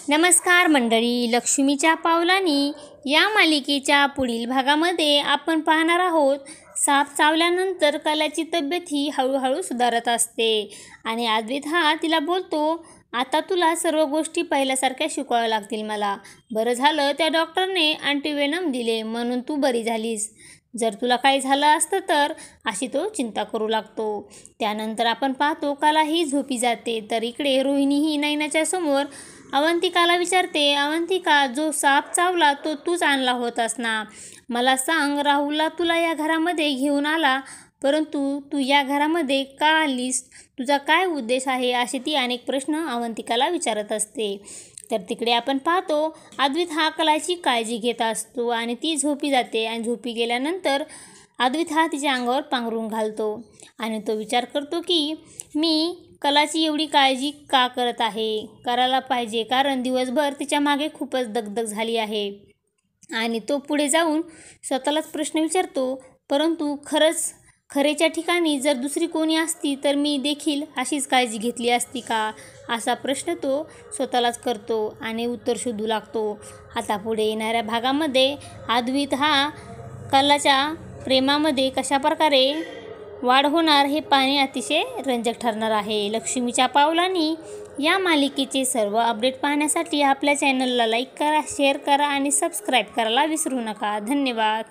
नमस्कार मंडळी, लक्ष्मीच्या पावलांनी या मालिकेच्या पुढील भागामध्ये आपण पाहणार आहोत. साप चावल्यानंतर कलाची तब्येत ही हळूहळू सुधारत असते आणि अद्वैत हा तिला बोलतो, आता तुला सर्व गोष्टी पहिल्यासारख्या शिकवाव्या लागतील मला. बरं झालं त्या डॉक्टरने अँटीवेनम दिले म्हणून तू बरी झालीस. जर तुला काही झालं असतं तर, अशी तो चिंता करू लागतो. त्यानंतर आपण पाहतो कला ही झोपी जाते. तर इकडे रोहिणी ही नैनाच्या समोर अवंतिकाला विचारते, अवंतिका, जो साप चावला तो तूच आणला होतास ना? मला सांग, राहुलला तुला या घरामध्ये घेऊन आला, परंतु तू या घरामध्ये का आलीस? तुझा काय उद्देश आहे? असे ती अनेक प्रश्न अवंतिकाला विचारत असते. तर तिकडे आपण पाहतो अद्वैत हा कलाची काळजी घेत असतो आणि ती झोपी जाते आणि झोपी गेल्यानंतर अद्वैत हा तिच्या अंगावर पांघरून घालतो आणि तो विचार करतो की मी कलाची एवढी काळजी का करत आहे? करायला पाहिजे, कारण दिवसभर तिच्या मागे खूपच दगदग झाली आहे. आणि तो पुढे जाऊन स्वतःलाच प्रश्न विचारतो, परंतु खरेच्या ठिकाणी जर दुसरी कोणी असती तर मी देखील अशीच काळजी घेतली असती का? असा प्रश्न तो स्वतःलाच करतो आणि उत्तर शोधू लागतो. आता पुढे येणाऱ्या भागामध्ये अद्वैत हा कलाच्या प्रेमामध्ये कशाप्रकारे वाढ होणार हे पाहणे अतिशय रंजक ठरणार आहे. लक्ष्मीच्या पावलांनी या मालिकेचे सर्व अपडेट पाहण्यासाठी आपल्या चॅनलला लाईक करा, शेअर करा आणि सबस्क्राईब करायला विसरू नका. धन्यवाद.